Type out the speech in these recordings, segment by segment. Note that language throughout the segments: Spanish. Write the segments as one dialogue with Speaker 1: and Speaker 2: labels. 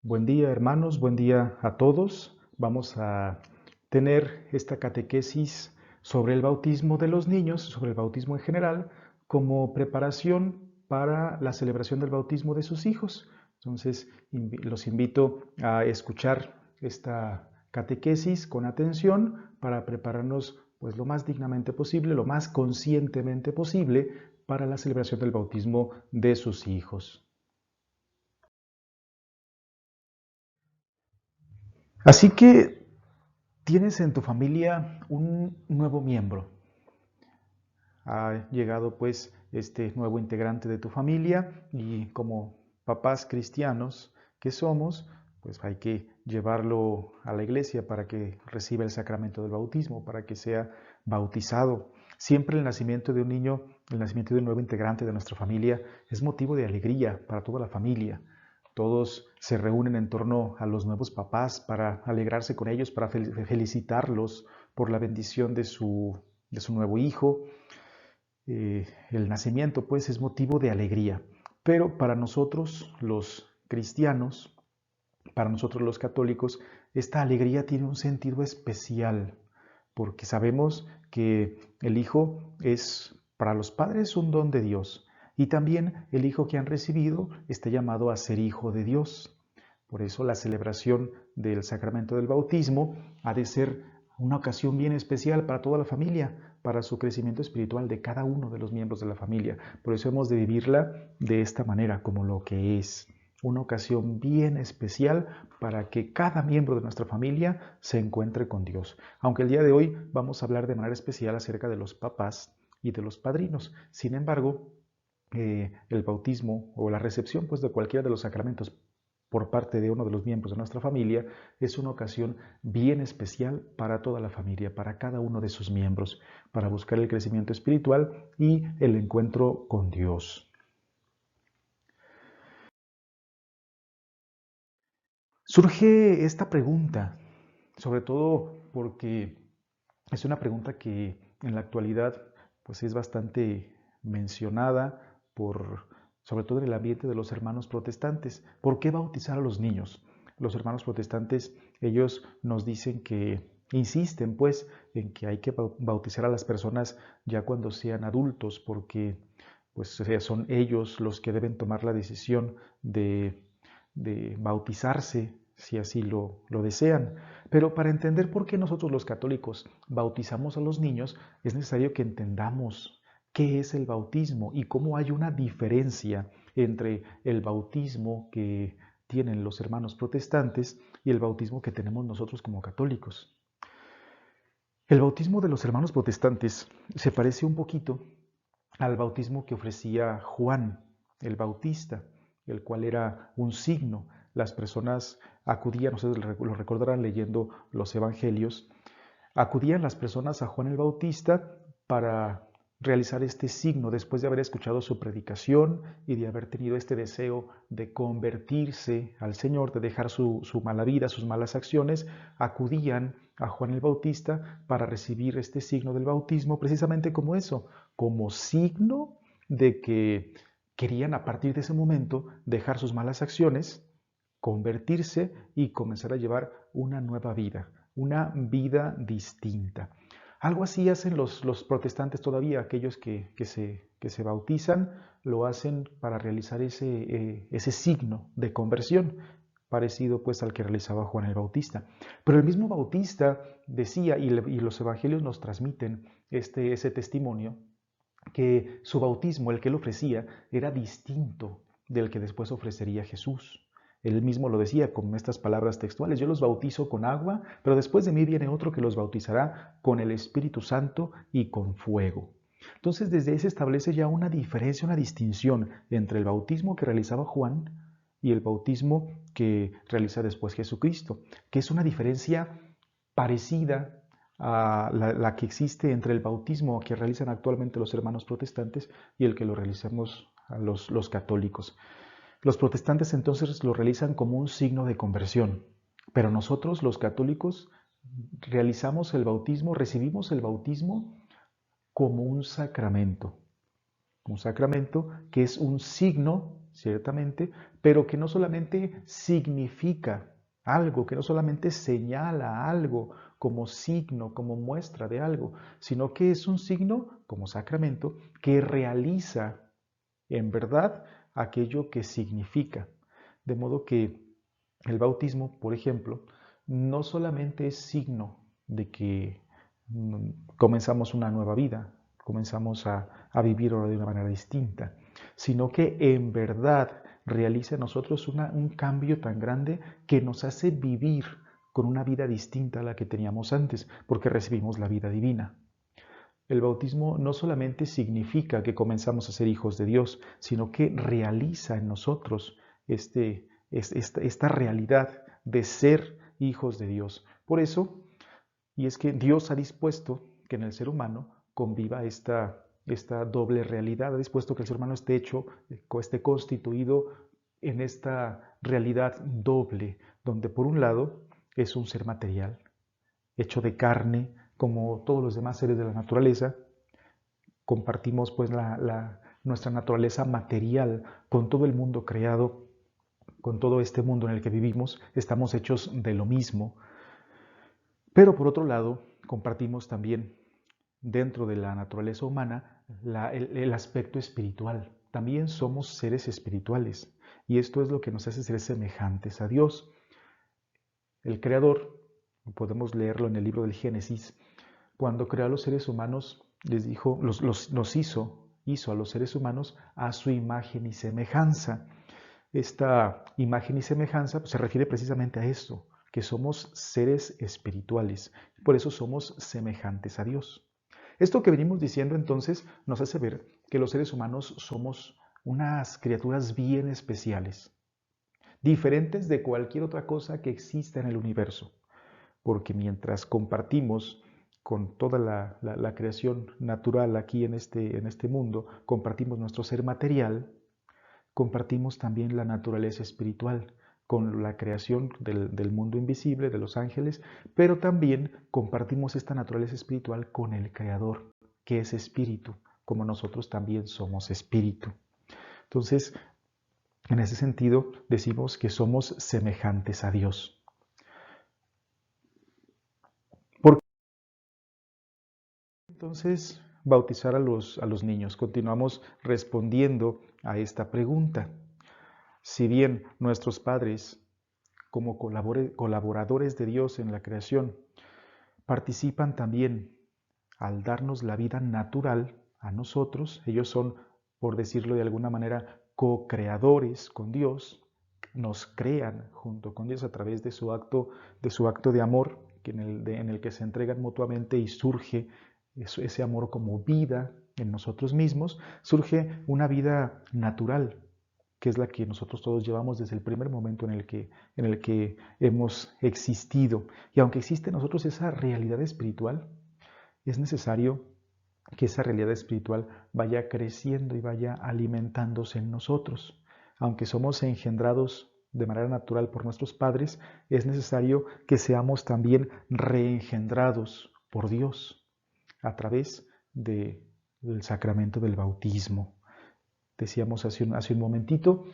Speaker 1: Buen día, hermanos, buen día a todos. Vamos a tener esta catequesis sobre el bautismo de los niños, sobre el bautismo en general, como preparación para la celebración del bautismo de sus hijos. Entonces, los invito a escuchar esta catequesis con atención para prepararnos pues lo más dignamente posible, lo más conscientemente posible para la celebración del bautismo de sus hijos. Así que tienes en tu familia un nuevo miembro. Ha llegado pues este nuevo integrante de tu familia y como papás cristianos que somos, pues hay que llevarlo a la iglesia para que reciba el sacramento del bautismo, para que sea bautizado. Siempre el nacimiento de un niño, el nacimiento de un nuevo integrante de nuestra familia es motivo de alegría para toda la familia. Todos se reúnen en torno a los nuevos papás para alegrarse con ellos, para felicitarlos por la bendición de su nuevo hijo. El nacimiento, pues, es motivo de alegría. Pero para nosotros, los cristianos, para nosotros los católicos, esta alegría tiene un sentido especial, porque sabemos que el Hijo es para los padres un don de Dios, y también el Hijo que han recibido está llamado a ser Hijo de Dios. Por eso la celebración del sacramento del bautismo ha de ser una ocasión bien especial para toda la familia, para su crecimiento espiritual de cada uno de los miembros de la familia. Por eso hemos de vivirla de esta manera, como lo que es una ocasión bien especial para que cada miembro de nuestra familia se encuentre con Dios. Aunque el día de hoy vamos a hablar de manera especial acerca de los papás y de los padrinos. Sin embargo, el bautismo o la recepción pues, de cualquiera de los sacramentos por parte de uno de los miembros de nuestra familia es una ocasión bien especial para toda la familia, para cada uno de sus miembros, para buscar el crecimiento espiritual y el encuentro con Dios. Surge esta pregunta, sobre todo porque es una pregunta que en la actualidad pues es bastante mencionada sobre todo en el ambiente de los hermanos protestantes. ¿Por qué bautizar a los niños? Los hermanos protestantes, ellos nos dicen que insisten pues en que hay que bautizar a las personas ya cuando sean adultos porque pues son ellos los que deben tomar la decisión de bautizarse si así lo desean. Pero para entender por qué nosotros los católicos bautizamos a los niños, es necesario que entendamos qué es el bautismo y cómo hay una diferencia entre el bautismo que tienen los hermanos protestantes y el bautismo que tenemos nosotros como católicos. El bautismo de los hermanos protestantes se parece un poquito al bautismo que ofrecía Juan el Bautista, el cual era un signo. Las personas acudían, ustedes lo recordarán leyendo los evangelios, acudían las personas a Juan el Bautista para realizar este signo después de haber escuchado su predicación y de haber tenido este deseo de convertirse al Señor, de dejar su mala vida, sus malas acciones, acudían a Juan el Bautista para recibir este signo del bautismo precisamente como eso, como signo de que querían a partir de ese momento dejar sus malas acciones, convertirse y comenzar a llevar una nueva vida, una vida distinta. Algo así hacen los protestantes todavía, aquellos que se bautizan, lo hacen para realizar ese signo de conversión, parecido pues al que realizaba Juan el Bautista. Pero el mismo Bautista decía, y los evangelios nos transmiten ese testimonio, que su bautismo, el que él ofrecía, era distinto del que después ofrecería Jesús. Él mismo lo decía con estas palabras textuales: yo los bautizo con agua, pero después de mí viene otro que los bautizará con el Espíritu Santo y con fuego. Entonces desde ahí se establece ya una diferencia, una distinción entre el bautismo que realizaba Juan y el bautismo que realiza después Jesucristo, que es una diferencia parecida a la que existe entre el bautismo que realizan actualmente los hermanos protestantes y el que lo realizamos a los católicos. Los protestantes entonces lo realizan como un signo de conversión, pero nosotros los católicos realizamos el bautismo, recibimos el bautismo como un sacramento, un sacramento que es un signo, ciertamente, pero que no solamente significa algo, que no solamente señala algo como signo, como muestra de algo, sino que es un signo como sacramento que realiza en verdad aquello que significa. De modo que el bautismo, por ejemplo, no solamente es signo de que comenzamos una nueva vida, comenzamos a vivir ahora de una manera distinta, sino que en verdad realiza en nosotros un cambio tan grande que nos hace vivir con una vida distinta a la que teníamos antes, porque recibimos la vida divina. El bautismo no solamente significa que comenzamos a ser hijos de Dios, sino que realiza en nosotros esta realidad de ser hijos de Dios. Por eso, y es que Dios ha dispuesto que en el ser humano conviva esta doble realidad, ha dispuesto que el ser humano esté esté constituido en esta realidad doble, donde por un lado es un ser material, hecho de carne, como todos los demás seres de la naturaleza. Compartimos pues nuestra naturaleza material con todo el mundo creado, con todo este mundo en el que vivimos, estamos hechos de lo mismo. Pero por otro lado, compartimos también dentro de la naturaleza humana el aspecto espiritual. También somos seres espirituales y esto es lo que nos hace ser semejantes a Dios. El Creador, podemos leerlo en el libro del Génesis, cuando creó a los seres humanos, les dijo, nos hizo a los seres humanos a su imagen y semejanza. Esta imagen y semejanza se refiere precisamente a esto, que somos seres espirituales, por eso somos semejantes a Dios. Esto que venimos diciendo entonces nos hace ver que los seres humanos somos unas criaturas bien especiales, diferentes de cualquier otra cosa que exista en el universo, porque mientras compartimos con toda la creación natural aquí en este mundo, compartimos nuestro ser material, compartimos también la naturaleza espiritual con la creación del mundo invisible, de los ángeles, pero también compartimos esta naturaleza espiritual con el Creador, que es espíritu, como nosotros también somos espíritu. Entonces, en ese sentido, decimos que somos semejantes a Dios. ¿Por qué entonces bautizar a los niños? Continuamos respondiendo a esta pregunta. Si bien nuestros padres, como colaboradores de Dios en la creación, participan también al darnos la vida natural a nosotros, ellos son, por decirlo de alguna manera, co-creadores con Dios, nos crean junto con Dios a través de su acto de amor, en el que se entregan mutuamente y surge ese amor como vida en nosotros mismos, surge una vida natural, que es la que nosotros todos llevamos desde el primer momento en el que hemos existido. Y aunque existe en nosotros esa realidad espiritual, es necesario que esa realidad espiritual vaya creciendo y vaya alimentándose en nosotros. Aunque somos engendrados de manera natural por nuestros padres, es necesario que seamos también reengendrados por Dios a través del sacramento del bautismo. Decíamos hace un momentito,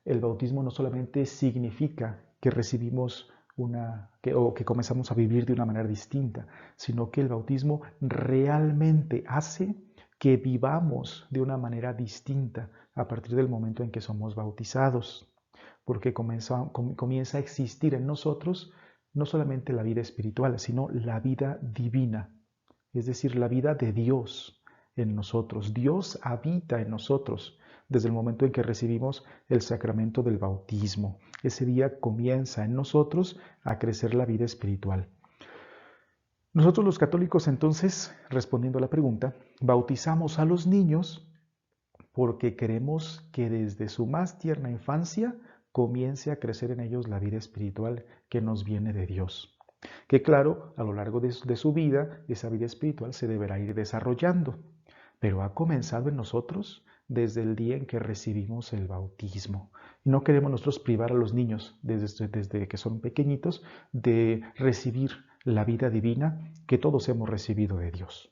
Speaker 1: el bautismo no solamente significa que recibimos o que comenzamos a vivir de una manera distinta, sino que el bautismo realmente hace que vivamos de una manera distinta a partir del momento en que somos bautizados, porque comienza a existir en nosotros no solamente la vida espiritual, sino la vida divina, es decir, la vida de Dios en nosotros. Dios habita en nosotros desde el momento en que recibimos el sacramento del bautismo. Ese día comienza en nosotros a crecer la vida espiritual. Nosotros los católicos entonces, respondiendo a la pregunta, bautizamos a los niños porque queremos que desde su más tierna infancia comience a crecer en ellos la vida espiritual que nos viene de Dios. Que claro, a lo largo de su vida, esa vida espiritual se deberá ir desarrollando, pero ha comenzado en nosotros desde el día en que recibimos el bautismo. Y no queremos nosotros privar a los niños desde que son pequeñitos de recibir la vida divina que todos hemos recibido de Dios.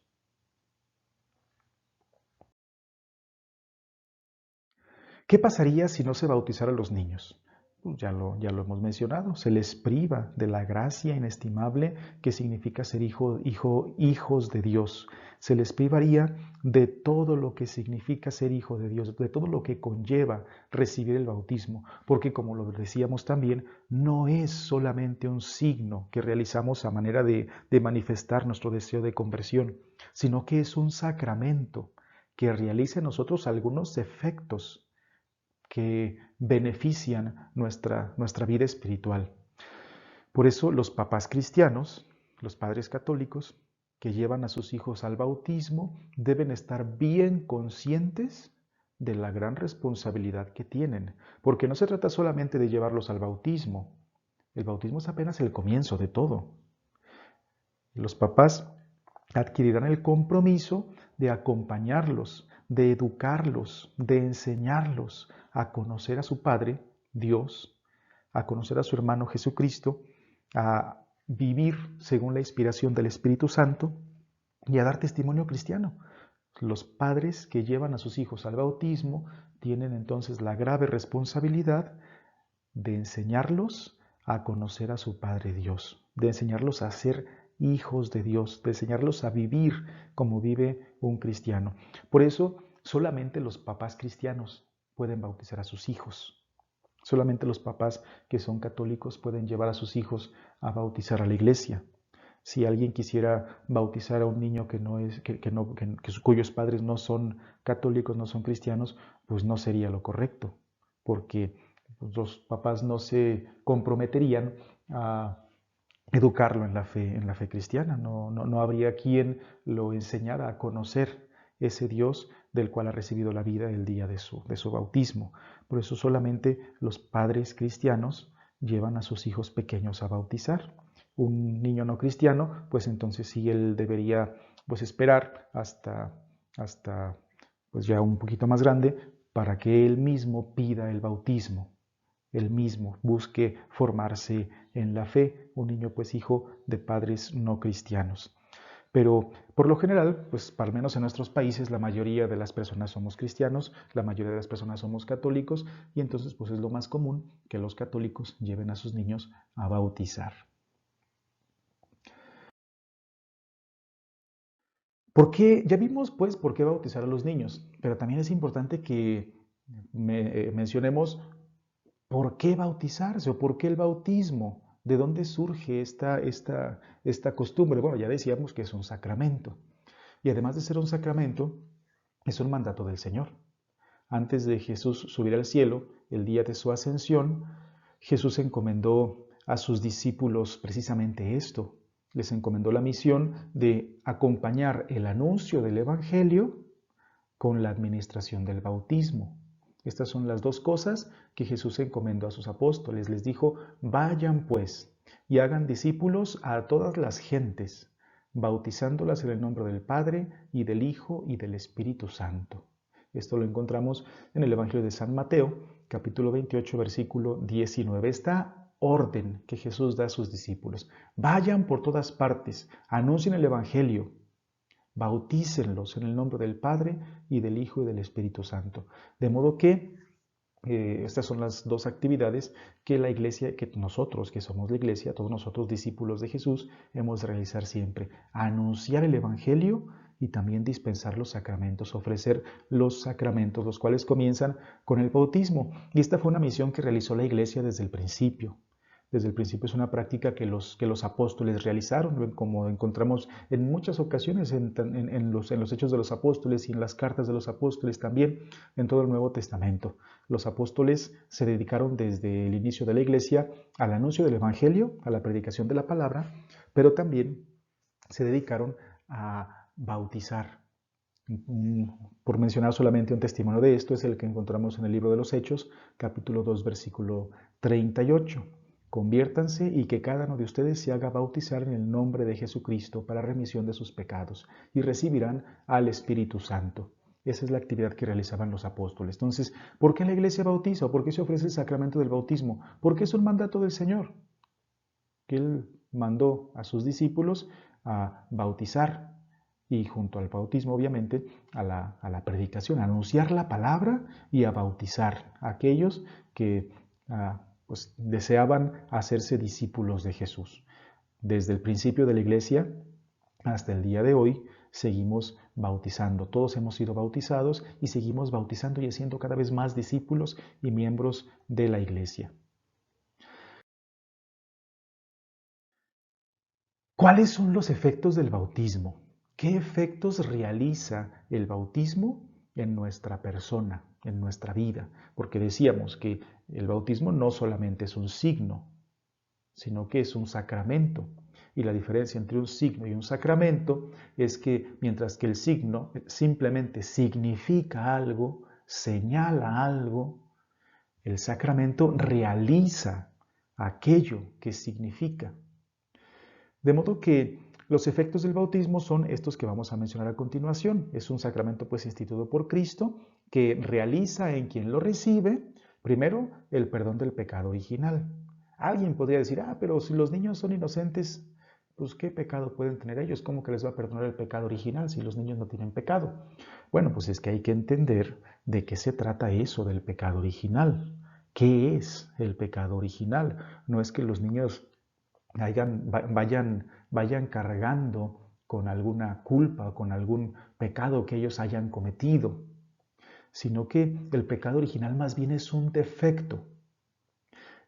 Speaker 1: ¿Qué pasaría si no se bautizaran los niños? Pues ya lo hemos mencionado, se les priva de la gracia inestimable que significa ser hijos de Dios. Se les privaría de todo lo que significa ser hijo de Dios, de todo lo que conlleva recibir el bautismo, porque como lo decíamos también, no es solamente un signo que realizamos a manera de manifestar nuestro deseo de conversión, sino que es un sacramento que realiza en nosotros algunos efectos que benefician nuestra vida espiritual. Por eso los papás cristianos, los padres católicos, que llevan a sus hijos al bautismo, deben estar bien conscientes de la gran responsabilidad que tienen, porque no se trata solamente de llevarlos al bautismo. El bautismo es apenas el comienzo de todo. Los papás adquirirán el compromiso de acompañarlos, de educarlos, de enseñarlos a conocer a su Padre, Dios, a conocer a su hermano Jesucristo, a vivir según la inspiración del Espíritu Santo y a dar testimonio cristiano. Los padres que llevan a sus hijos al bautismo tienen entonces la grave responsabilidad de enseñarlos a conocer a su Padre Dios, de enseñarlos a ser hijos de Dios, de enseñarlos a vivir como vive un cristiano. Por eso, solamente los papás cristianos pueden bautizar a sus hijos. Solamente los papás que son católicos pueden llevar a sus hijos a bautizar a la iglesia. Si alguien quisiera bautizar a un niño cuyos padres no son católicos, no son cristianos, pues no sería lo correcto, porque los papás no se comprometerían a educarlo en la fe cristiana. No habría quien lo enseñara a conocer ese Dios del cual ha recibido la vida el día de su bautismo. Por eso solamente los padres cristianos llevan a sus hijos pequeños a bautizar. Un niño no cristiano, pues entonces sí él debería pues esperar hasta pues ya un poquito más grande para que él mismo pida el bautismo. Él mismo busque formarse en la fe, un niño pues hijo de padres no cristianos. Pero por lo general, pues al menos en nuestros países, la mayoría de las personas somos cristianos, la mayoría de las personas somos católicos, y entonces pues es lo más común que los católicos lleven a sus niños a bautizar. ¿Por qué? Ya vimos pues por qué bautizar a los niños, pero también es importante que mencionemos por qué bautizarse o por qué el bautismo. ¿De dónde surge esta costumbre? Bueno, ya decíamos que es un sacramento. Y además de ser un sacramento, es un mandato del Señor. Antes de Jesús subir al cielo, el día de su ascensión, Jesús encomendó a sus discípulos precisamente esto. Les encomendó la misión de acompañar el anuncio del Evangelio con la administración del bautismo. Estas son las dos cosas que Jesús encomendó a sus apóstoles. Les dijo, vayan pues y hagan discípulos a todas las gentes, bautizándolas en el nombre del Padre y del Hijo y del Espíritu Santo. Esto lo encontramos en el Evangelio de San Mateo, capítulo 28, versículo 19. Esta orden que Jesús da a sus discípulos. Vayan por todas partes, anuncien el Evangelio, bautícenlos en el nombre del Padre y del Hijo y del Espíritu Santo. De modo que estas son las dos actividades que la iglesia, que nosotros que somos la iglesia, todos nosotros discípulos de Jesús, hemos de realizar siempre. Anunciar el Evangelio y también dispensar los sacramentos, ofrecer los sacramentos, los cuales comienzan con el bautismo. Y esta fue una misión que realizó la iglesia desde el principio. Desde el principio es una práctica que los apóstoles realizaron, como encontramos en muchas ocasiones en los Hechos de los Apóstoles y en las cartas de los apóstoles también, en todo el Nuevo Testamento. Los apóstoles se dedicaron desde el inicio de la iglesia al anuncio del Evangelio, a la predicación de la palabra, pero también se dedicaron a bautizar. Por mencionar solamente un testimonio de esto, es el que encontramos en el libro de los Hechos, capítulo 2, versículo 38. Conviértanse y que cada uno de ustedes se haga bautizar en el nombre de Jesucristo para remisión de sus pecados y recibirán al Espíritu Santo. Esa es la actividad que realizaban los apóstoles. Entonces, ¿por qué la iglesia bautiza? ¿O por qué se ofrece el sacramento del bautismo? Porque es un mandato del Señor, que Él mandó a sus discípulos a bautizar y junto al bautismo, obviamente, a la predicación, a anunciar la palabra y a bautizar a aquellos que pues, deseaban hacerse discípulos de Jesús. Desde el principio de la iglesia hasta el día de hoy, seguimos bautizando. Todos hemos sido bautizados y seguimos bautizando y haciendo cada vez más discípulos y miembros de la iglesia. ¿Cuáles son los efectos del bautismo? ¿Qué efectos realiza el bautismo en nuestra persona, en nuestra vida? Porque decíamos que el bautismo no solamente es un signo, sino que es un sacramento. Y la diferencia entre un signo y un sacramento es que mientras que el signo simplemente significa algo, señala algo, el sacramento realiza aquello que significa. De modo que los efectos del bautismo son estos que vamos a mencionar a continuación. Es un sacramento pues instituido por Cristo que realiza en quien lo recibe, primero, el perdón del pecado original. Alguien podría decir, pero si los niños son inocentes, pues ¿qué pecado pueden tener ellos? ¿Cómo que les va a perdonar el pecado original si los niños no tienen pecado? Bueno, pues es que hay que entender de qué se trata eso del pecado original. ¿Qué es el pecado original? No es que los niños vayan cargando con alguna culpa o con algún pecado que ellos hayan cometido, sino que el pecado original más bien es un defecto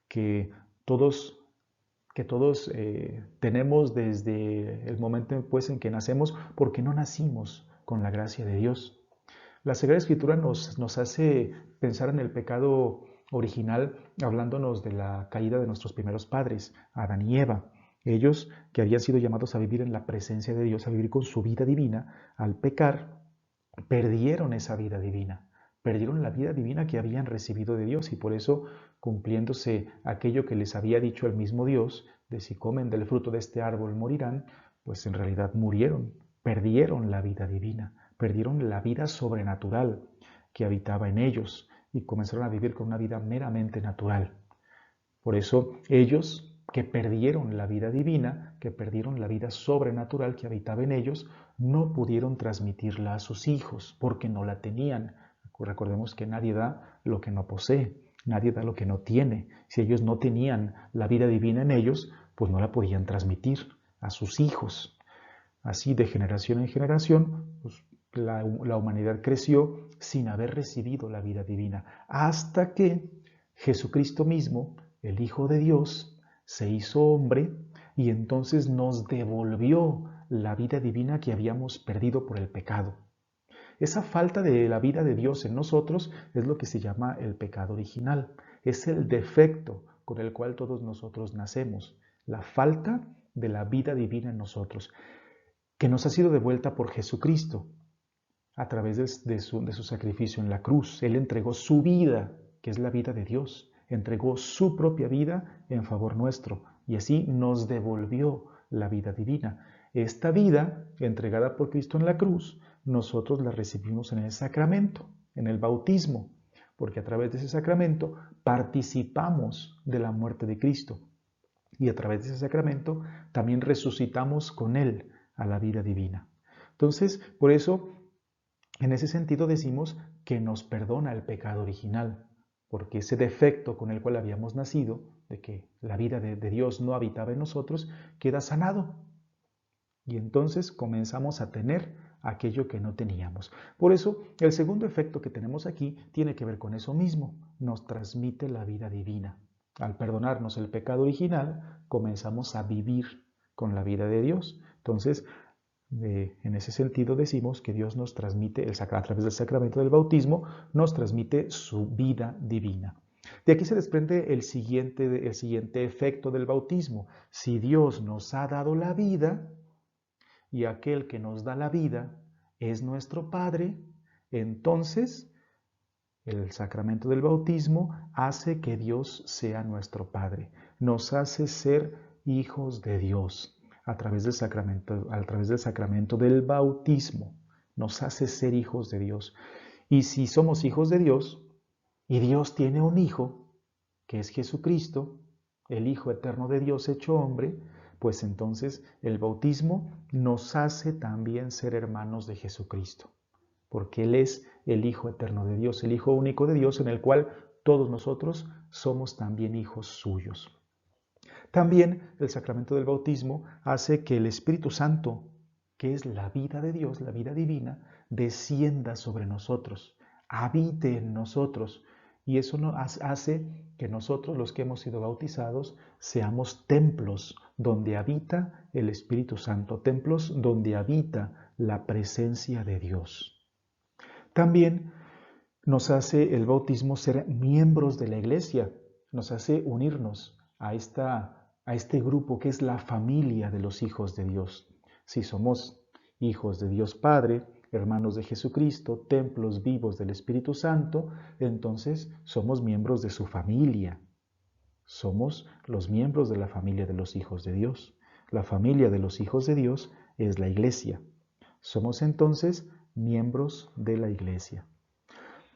Speaker 1: que todos tenemos desde el momento pues, en que nacemos, porque no nacimos con la gracia de Dios. La Sagrada Escritura nos hace pensar en el pecado original hablándonos de la caída de nuestros primeros padres, Adán y Eva. Ellos, que habían sido llamados a vivir en la presencia de Dios, a vivir con su vida divina, al pecar, perdieron esa vida divina, perdieron la vida divina que habían recibido de Dios y por eso, cumpliéndose aquello que les había dicho el mismo Dios, de si comen del fruto de este árbol morirán, pues en realidad murieron, perdieron la vida divina, perdieron la vida sobrenatural que habitaba en ellos y comenzaron a vivir con una vida meramente natural. Por eso ellos que perdieron la vida divina, que perdieron la vida sobrenatural que habitaba en ellos, no pudieron transmitirla a sus hijos porque no la tenían. Recordemos que nadie da lo que no posee, nadie da lo que no tiene. Si ellos no tenían la vida divina en ellos, pues no la podían transmitir a sus hijos. Así de generación en generación, pues la humanidad creció sin haber recibido la vida divina, hasta que Jesucristo mismo, el Hijo de Dios, se hizo hombre y entonces nos devolvió la vida divina que habíamos perdido por el pecado. Esa falta de la vida de Dios en nosotros es lo que se llama el pecado original. Es el defecto con el cual todos nosotros nacemos, la falta de la vida divina en nosotros, que nos ha sido devuelta por Jesucristo a través de su sacrificio en la cruz. Él entregó su vida, que es la vida de Dios, entregó su propia vida en favor nuestro y así nos devolvió la vida divina. Esta vida, entregada por Cristo en la cruz, nosotros la recibimos en el sacramento, en el bautismo, porque a través de ese sacramento participamos de la muerte de Cristo y a través de ese sacramento también resucitamos con Él a la vida divina. Entonces, por eso, en ese sentido decimos que nos perdona el pecado original, porque ese defecto con el cual habíamos nacido, de que la vida de Dios no habitaba en nosotros, queda sanado. Y entonces comenzamos a tener aquello que no teníamos. Por eso, el segundo efecto que tenemos aquí tiene que ver con eso mismo. Nos transmite la vida divina. Al perdonarnos el pecado original, comenzamos a vivir con la vida de Dios. Entonces, en ese sentido decimos que Dios nos transmite, a través del sacramento del bautismo, nos transmite su vida divina. De aquí se desprende el siguiente efecto del bautismo. Si Dios nos ha dado la vida, y aquel que nos da la vida es nuestro Padre, entonces el sacramento del bautismo hace que Dios sea nuestro Padre, nos hace ser hijos de Dios a través del sacramento del bautismo, nos hace ser hijos de Dios. Y si somos hijos de Dios, y Dios tiene un Hijo, que es Jesucristo, el Hijo eterno de Dios hecho hombre, pues entonces el bautismo nos hace también ser hermanos de Jesucristo, porque Él es el Hijo eterno de Dios, el Hijo único de Dios, en el cual todos nosotros somos también hijos suyos. También el sacramento del bautismo hace que el Espíritu Santo, que es la vida de Dios, la vida divina, descienda sobre nosotros, habite en nosotros. Y eso hace que nosotros, los que hemos sido bautizados, seamos templos donde habita el Espíritu Santo, templos donde habita la presencia de Dios. También nos hace el bautismo ser miembros de la iglesia, nos hace unirnos a este grupo que es la familia de los hijos de Dios. Si somos hijos de Dios Padre, hermanos de Jesucristo, templos vivos del Espíritu Santo, entonces somos miembros de su familia. Somos los miembros de la familia de los hijos de Dios. La familia de los hijos de Dios es la iglesia. Somos entonces miembros de la iglesia.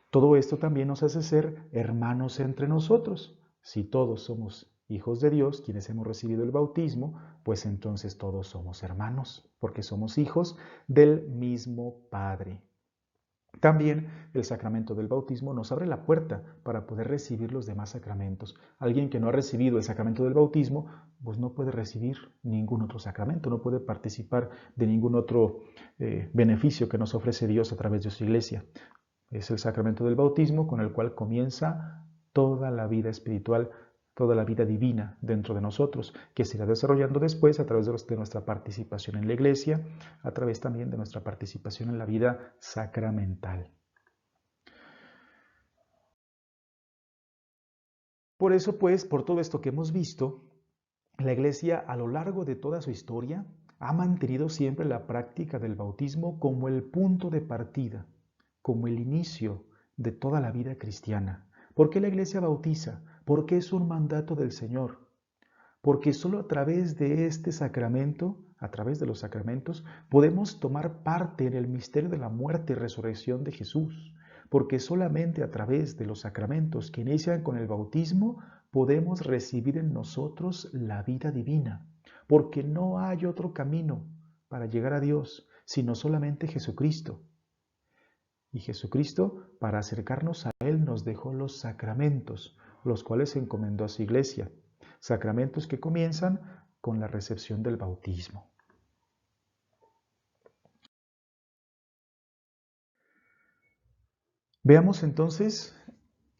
Speaker 1: Todo esto también nos hace ser hermanos entre nosotros. Si todos somos hijos de Dios, quienes hemos recibido el bautismo, pues entonces todos somos hermanos, porque somos hijos del mismo Padre. También el sacramento del bautismo nos abre la puerta para poder recibir los demás sacramentos. Alguien que no ha recibido el sacramento del bautismo, pues no puede recibir ningún otro sacramento, no puede participar de ningún otro beneficio que nos ofrece Dios a través de su iglesia. Es el sacramento del bautismo con el cual comienza toda la vida espiritual, toda la vida divina dentro de nosotros, que se irá desarrollando después a través de nuestra participación en la iglesia, a través también de nuestra participación en la vida sacramental. Por eso, pues, por todo esto que hemos visto, la iglesia a lo largo de toda su historia ha mantenido siempre la práctica del bautismo como el punto de partida, como el inicio de toda la vida cristiana. ¿Por qué la iglesia bautiza? Porque es un mandato del Señor. Porque solo a través de este sacramento, a través de los sacramentos, podemos tomar parte en el misterio de la muerte y resurrección de Jesús. Porque solamente a través de los sacramentos que inician con el bautismo podemos recibir en nosotros la vida divina. Porque no hay otro camino para llegar a Dios, sino solamente Jesucristo. Y Jesucristo, para acercarnos a Él, nos dejó los sacramentos, los cuales encomendó a su iglesia. Sacramentos que comienzan con la recepción del bautismo. Veamos entonces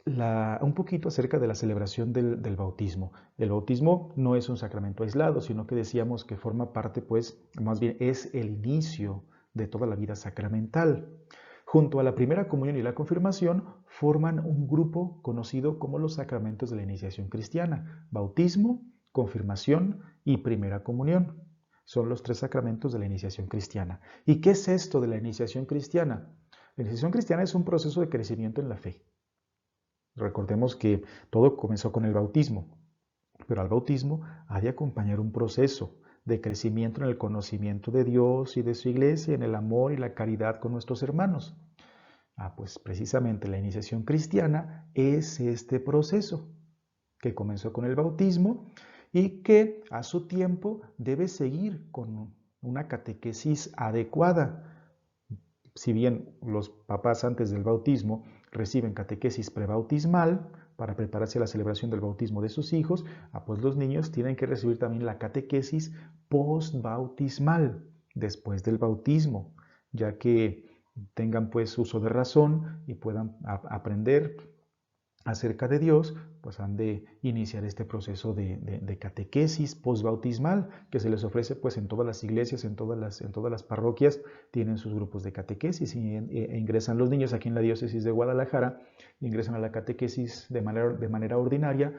Speaker 1: un poquito acerca de la celebración del bautismo. El bautismo no es un sacramento aislado, sino que decíamos que forma parte, pues, más bien es el inicio de toda la vida sacramental. Junto a la primera comunión y la confirmación, forman un grupo conocido como los sacramentos de la iniciación cristiana: bautismo, confirmación y primera comunión. Son los tres sacramentos de la iniciación cristiana. ¿Y qué es esto de la iniciación cristiana? La iniciación cristiana es un proceso de crecimiento en la fe. Recordemos que todo comenzó con el bautismo, pero al bautismo ha de acompañar un proceso de crecimiento en el conocimiento de Dios y de su iglesia, en el amor y la caridad con nuestros hermanos. Pues precisamente la iniciación cristiana es este proceso que comenzó con el bautismo y que a su tiempo debe seguir con una catequesis adecuada. Si bien los papás antes del bautismo reciben catequesis prebautismal para prepararse a la celebración del bautismo de sus hijos, pues los niños tienen que recibir también la catequesis postbautismal, después del bautismo, ya que tengan pues uso de razón y puedan aprender acerca de Dios, pues han de iniciar este proceso de catequesis postbautismal que se les ofrece pues en todas las iglesias, en todas las parroquias tienen sus grupos de catequesis e ingresan los niños. Aquí en la diócesis de Guadalajara ingresan a la catequesis de manera ordinaria,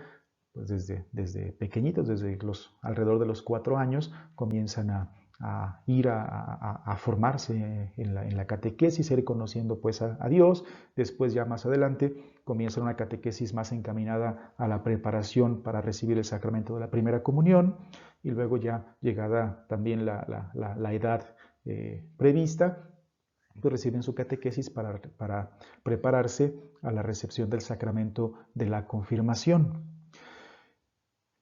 Speaker 1: pues desde pequeñitos, desde alrededor de los 4 años comienzan a ir a formarse en la catequesis, ir conociendo pues a Dios. Después ya más adelante comienza una catequesis más encaminada a la preparación para recibir el sacramento de la primera comunión, y luego ya llegada también la edad prevista, pues reciben su catequesis para prepararse a la recepción del sacramento de la confirmación.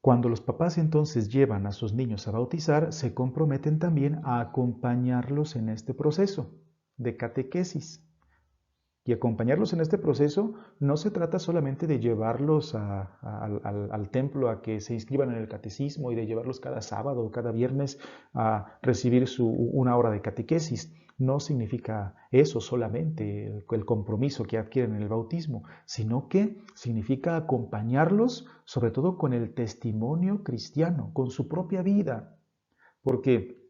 Speaker 1: Cuando los papás entonces llevan a sus niños a bautizar, se comprometen también a acompañarlos en este proceso de catequesis. Y acompañarlos en este proceso no se trata solamente de llevarlos al templo a que se inscriban en el catecismo y de llevarlos cada sábado o cada viernes a recibir una hora de catequesis. No significa eso solamente, el compromiso que adquieren en el bautismo, sino que significa acompañarlos sobre todo con el testimonio cristiano, con su propia vida. Porque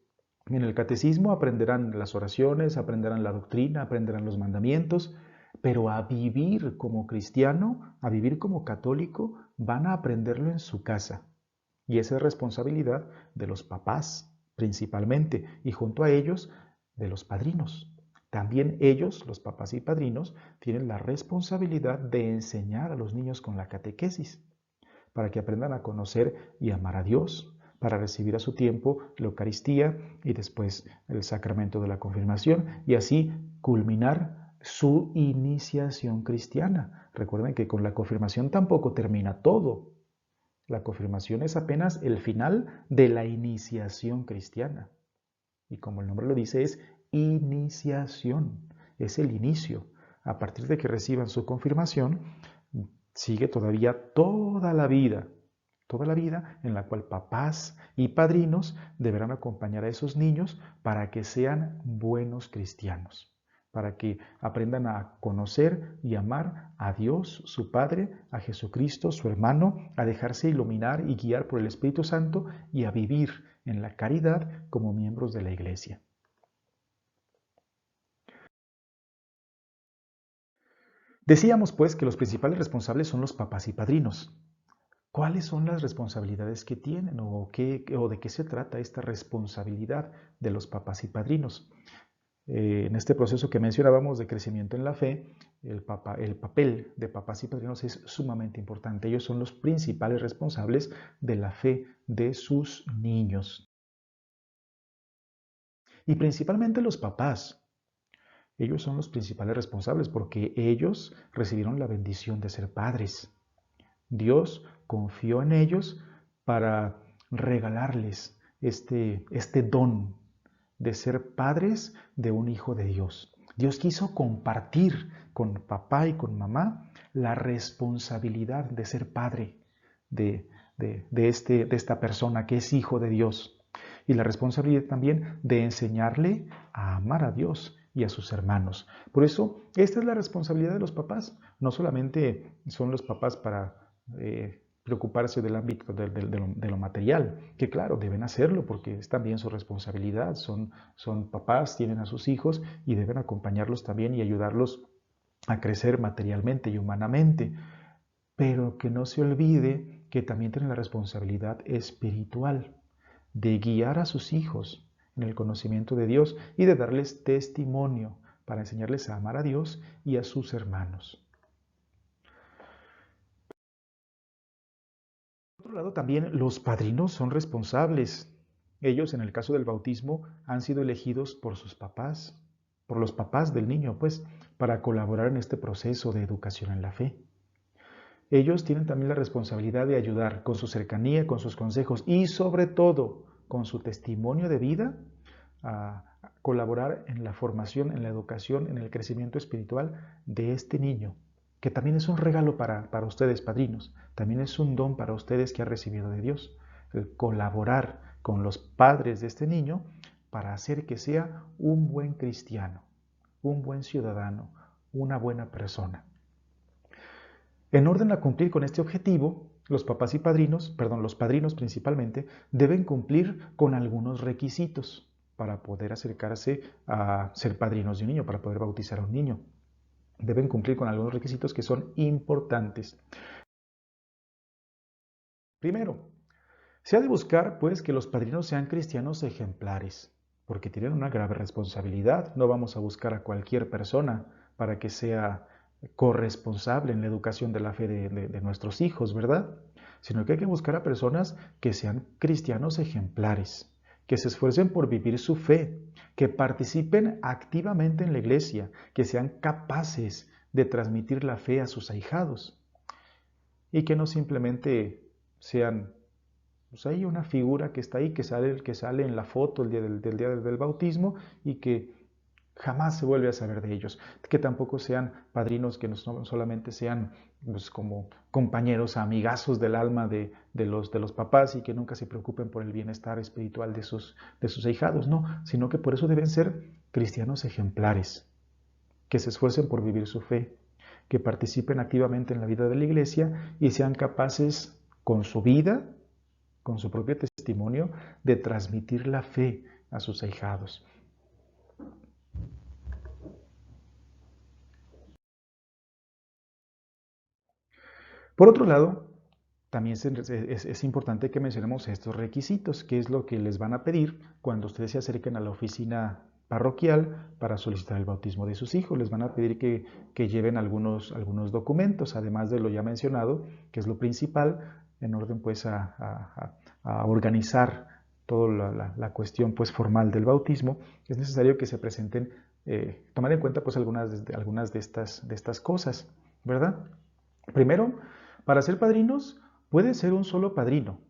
Speaker 1: en el catecismo aprenderán las oraciones, aprenderán la doctrina, aprenderán los mandamientos, pero a vivir como cristiano, a vivir como católico, van a aprenderlo en su casa. Y esa es responsabilidad de los papás principalmente, y junto a ellos de los padrinos. También ellos, los papás y padrinos, tienen la responsabilidad de enseñar a los niños con la catequesis, para que aprendan a conocer y amar a Dios, para recibir a su tiempo la Eucaristía y después el sacramento de la confirmación y así culminar su iniciación cristiana. Recuerden que con la confirmación tampoco termina todo. La confirmación es apenas el final de la iniciación cristiana. Y como el nombre lo dice, es iniciación, es el inicio. A partir de que reciban su confirmación, sigue todavía toda la vida en la cual papás y padrinos deberán acompañar a esos niños para que sean buenos cristianos, para que aprendan a conocer y amar a Dios, su Padre, a Jesucristo, su hermano, a dejarse iluminar y guiar por el Espíritu Santo y a vivir en la caridad como miembros de la Iglesia. Decíamos pues que los principales responsables son los papás y padrinos. ¿Cuáles son las responsabilidades que tienen o de qué se trata esta responsabilidad de los papás y padrinos? En este proceso que mencionábamos de crecimiento en la fe, el papel de papás y padrinos es sumamente importante. Ellos son los principales responsables de la fe de sus niños. Y principalmente los papás. Ellos son los principales responsables porque ellos recibieron la bendición de ser padres. Dios confió en ellos para regalarles este don de ser padres de un hijo de Dios. Dios quiso compartir con papá y con mamá la responsabilidad de ser padre de esta persona que es hijo de Dios. Y la responsabilidad también de enseñarle a amar a Dios y a sus hermanos. Por eso, esta es la responsabilidad de los papás. No solamente son los papás para preocuparse del ámbito de lo material, que claro, deben hacerlo porque es también su responsabilidad, son papás, tienen a sus hijos y deben acompañarlos también y ayudarlos a crecer materialmente y humanamente, pero que no se olvide que también tienen la responsabilidad espiritual de guiar a sus hijos en el conocimiento de Dios y de darles testimonio para enseñarles a amar a Dios y a sus hermanos. Por otro lado, también los padrinos son responsables. Ellos, en el caso del bautismo, han sido elegidos por sus papás, por los papás del niño, pues, para colaborar en este proceso de educación en la fe. Ellos tienen también la responsabilidad de ayudar con su cercanía, con sus consejos y sobre todo con su testimonio de vida a colaborar en la formación, en la educación, en el crecimiento espiritual de este niño, que también es un regalo para ustedes, padrinos, también es un don para ustedes que han recibido de Dios, el colaborar con los padres de este niño para hacer que sea un buen cristiano, un buen ciudadano, una buena persona. En orden a cumplir con este objetivo, los papás y padrinos, los padrinos principalmente, deben cumplir con algunos requisitos para poder acercarse a ser padrinos de un niño, para poder bautizar a un niño. Deben cumplir con algunos requisitos que son importantes. Primero, se ha de buscar pues que los padrinos sean cristianos ejemplares, porque tienen una grave responsabilidad. No vamos a buscar a cualquier persona para que sea corresponsable en la educación de la fe de nuestros hijos, ¿verdad? Sino que hay que buscar a personas que sean cristianos ejemplares, que se esfuercen por vivir su fe, que participen activamente en la iglesia, que sean capaces de transmitir la fe a sus ahijados y que no simplemente sean Pues hay una figura que está ahí, que sale en la foto el día del día del bautismo y que jamás se vuelve a saber de ellos. Que tampoco sean padrinos, que no solamente sean pues, como compañeros, amigazos del alma de los papás y que nunca se preocupen por el bienestar espiritual de sus ahijados, no, sino que por eso deben ser cristianos ejemplares, que se esfuercen por vivir su fe, que participen activamente en la vida de la iglesia y sean capaces con su vida, con su propio testimonio, de transmitir la fe a sus ahijados. Por otro lado, también es importante que mencionemos estos requisitos, qué es lo que les van a pedir cuando ustedes se acerquen a la oficina parroquial para solicitar el bautismo de sus hijos. Les van a pedir que lleven algunos documentos, además de lo ya mencionado, que es lo principal, en orden pues a organizar toda la cuestión pues formal del bautismo. Es necesario que se presenten, tomar en cuenta pues algunas de estas cosas, ¿verdad? Primero, para ser padrinos, puede ser un solo padrino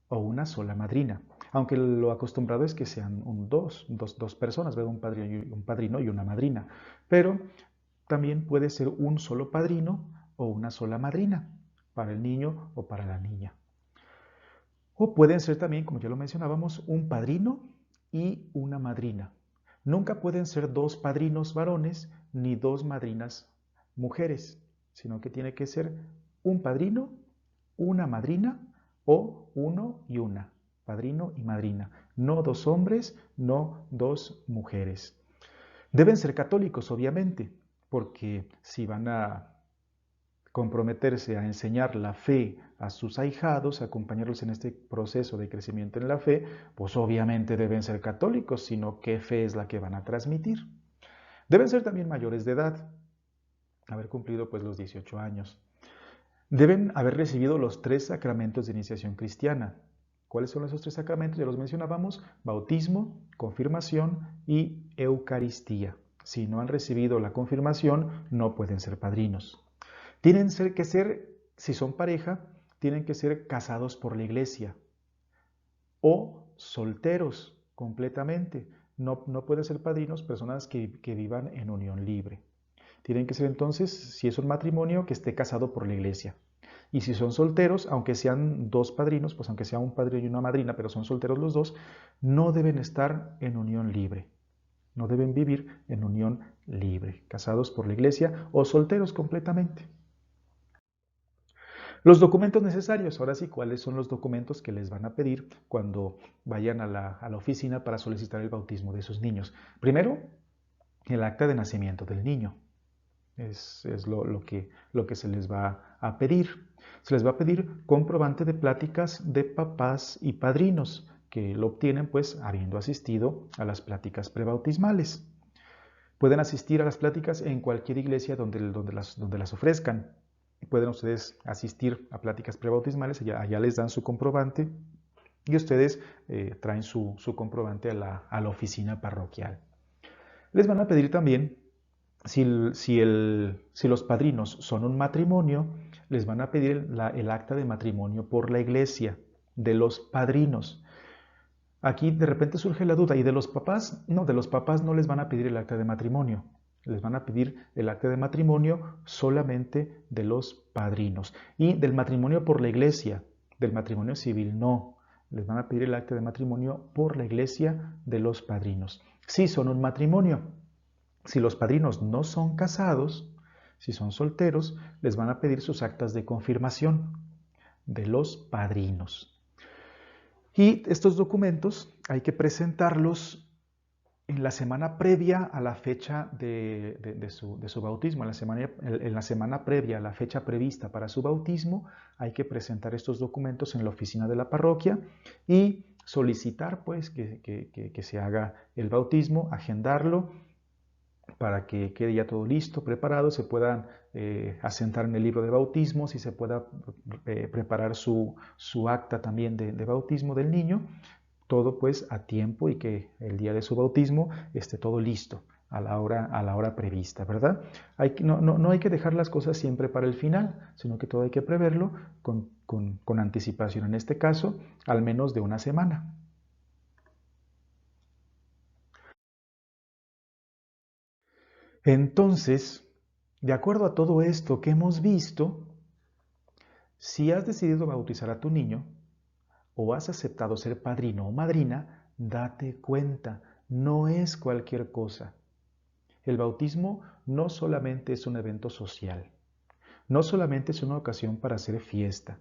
Speaker 1: o una sola madrina, aunque lo acostumbrado es que sean dos personas, ¿verdad? Un padrino y una madrina. Pero también puede ser un solo padrino o una sola madrina para el niño o para la niña. O pueden ser también, como ya lo mencionábamos, un padrino y una madrina. Nunca pueden ser dos padrinos varones ni dos madrinas mujeres, sino que tiene que ser un padrino, una madrina o uno y una, padrino y madrina. No dos hombres, no dos mujeres. Deben ser católicos, obviamente, porque si van a comprometerse a enseñar la fe a sus ahijados, acompañarlos en este proceso de crecimiento en la fe, pues obviamente deben ser católicos, sino qué fe es la que van a transmitir. Deben ser también mayores de edad, haber cumplido pues los 18 años. Deben haber recibido los 3 sacramentos de iniciación cristiana. ¿Cuáles son esos 3 sacramentos? Ya los mencionábamos: bautismo, confirmación y Eucaristía. Si no han recibido la confirmación, no pueden ser padrinos. Tienen que ser, si son pareja, tienen que ser casados por la iglesia o solteros completamente. No pueden ser padrinos personas que vivan en unión libre. Tienen que ser entonces, si es un matrimonio, que esté casado por la iglesia. Y si son solteros, aunque sean dos padrinos, pues aunque sea un padrino y una madrina, pero son solteros los dos, no deben estar en unión libre. No deben vivir en unión libre, casados por la iglesia o solteros completamente. Los documentos necesarios, ahora sí, ¿cuáles son los documentos que les van a pedir cuando vayan a la oficina para solicitar el bautismo de sus niños? Primero, el acta de nacimiento del niño. Es lo que se les va a pedir. Se les va a pedir comprobante de pláticas de papás y padrinos, que lo obtienen pues habiendo asistido a las pláticas prebautismales. Pueden asistir a las pláticas en cualquier iglesia donde las ofrezcan. Pueden ustedes asistir a pláticas prebautismales, allá les dan su comprobante y ustedes traen su comprobante a la oficina parroquial. Les van a pedir también, si los padrinos son un matrimonio, les van a pedir el acta de matrimonio por la iglesia de los padrinos. Aquí de repente surge la duda, ¿y de los papás? No, de los papás no les van a pedir el acta de matrimonio. Les van a pedir el acta de matrimonio solamente de los padrinos. Y del matrimonio por la iglesia, del matrimonio civil no. Les van a pedir el acta de matrimonio por la iglesia de los padrinos. Si son un matrimonio. Si los padrinos no son casados, si son solteros, les van a pedir sus actas de confirmación de los padrinos. Y estos documentos hay que presentarlos en la semana previa a la fecha de su bautismo. En la semana previa a la fecha prevista para su bautismo, hay que presentar estos documentos en la oficina de la parroquia y solicitar pues que se haga el bautismo, agendarlo para que quede ya todo listo, preparado, se puedan asentar en el libro de bautismos y se pueda preparar su acta también de bautismo del niño, todo pues a tiempo y que el día de su bautismo esté todo listo a la hora prevista, ¿verdad? No hay que dejar las cosas siempre para el final, sino que todo hay que preverlo con anticipación, en este caso, al menos de una semana. Entonces, de acuerdo a todo esto que hemos visto, si has decidido bautizar a tu niño o has aceptado ser padrino o madrina, date cuenta, no es cualquier cosa. El bautismo no solamente es un evento social, no solamente es una ocasión para hacer fiesta,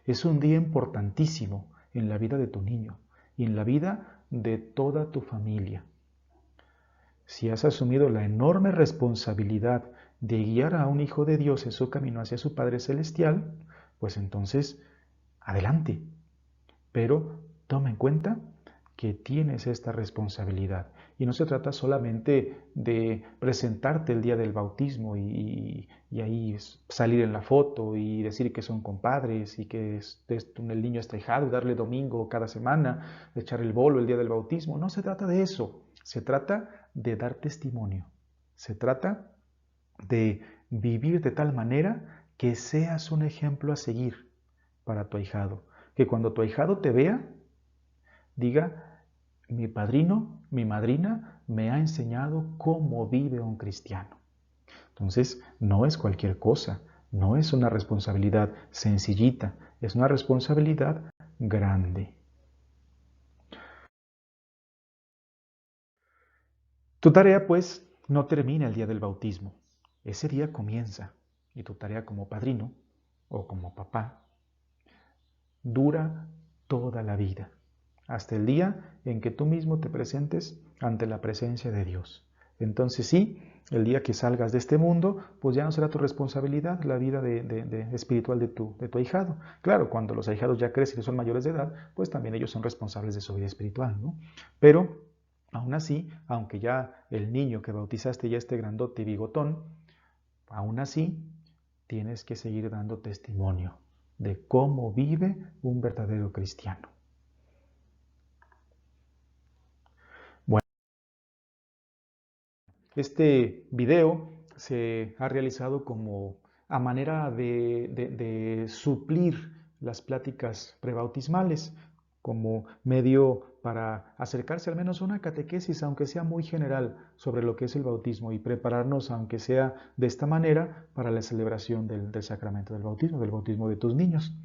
Speaker 1: es un día importantísimo en la vida de tu niño y en la vida de toda tu familia. Si has asumido la enorme responsabilidad de guiar a un hijo de Dios en su camino hacia su Padre Celestial, pues entonces, adelante. Pero toma en cuenta que tienes esta responsabilidad. Y no se trata solamente de presentarte el día del bautismo y ahí salir en la foto y decir que son compadres y que el niño está ahijado y darle domingo cada semana, echar el bolo el día del bautismo. No se trata de eso. Se trata de dar testimonio. Se trata de vivir de tal manera que seas un ejemplo a seguir para tu ahijado. Que cuando tu ahijado te vea, diga, mi padrino, mi madrina me ha enseñado cómo vive un cristiano. Entonces, no es cualquier cosa, no es una responsabilidad sencillita, es una responsabilidad grande. Tu tarea, pues, no termina el día del bautismo. Ese día comienza y tu tarea como padrino o como papá dura toda la vida, hasta el día en que tú mismo te presentes ante la presencia de Dios. Entonces sí, el día que salgas de este mundo, pues ya no será tu responsabilidad la vida espiritual de tu ahijado. Claro, cuando los ahijados ya crecen y son mayores de edad, pues también ellos son responsables de su vida espiritual, ¿no? Pero aún así, aunque ya el niño que bautizaste ya esté grandote y bigotón, aún así tienes que seguir dando testimonio de cómo vive un verdadero cristiano. Bueno, este video se ha realizado como a manera de suplir las pláticas prebautismales, como medio para acercarse al menos a una catequesis, aunque sea muy general, sobre lo que es el bautismo y prepararnos, aunque sea de esta manera, para la celebración del sacramento del bautismo de tus niños.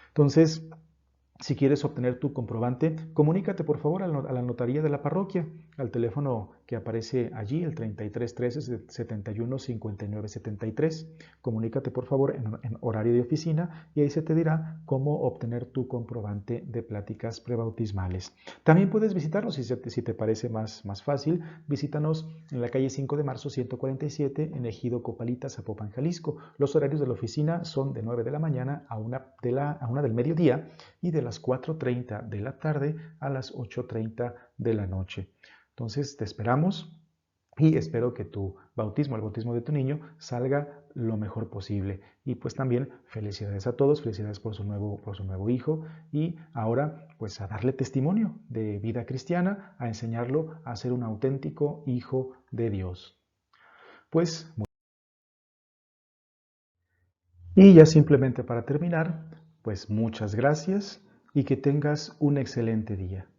Speaker 1: Entonces, si quieres obtener tu comprobante, comunícate por favor a la notaría de la parroquia, al teléfono que aparece allí, el 33 13 71 59 73. Comunícate por favor en horario de oficina y ahí se te dirá cómo obtener tu comprobante de pláticas prebautismales. También puedes visitarnos si te parece más fácil. Visítanos en la calle 5 de marzo 147 en Ejido Copalita, Zapopan, Jalisco. Los horarios de la oficina son de 9 de la mañana a 1 del mediodía y de las 4:30 de la tarde a las 8:30 de la noche. Entonces te esperamos y espero que tu bautismo, el bautismo de tu niño, salga lo mejor posible. Y pues también felicidades a todos, felicidades por su nuevo hijo y ahora pues a darle testimonio de vida cristiana, a enseñarlo a ser un auténtico hijo de Dios. Pues, y ya simplemente para terminar, pues muchas gracias y que tengas un excelente día.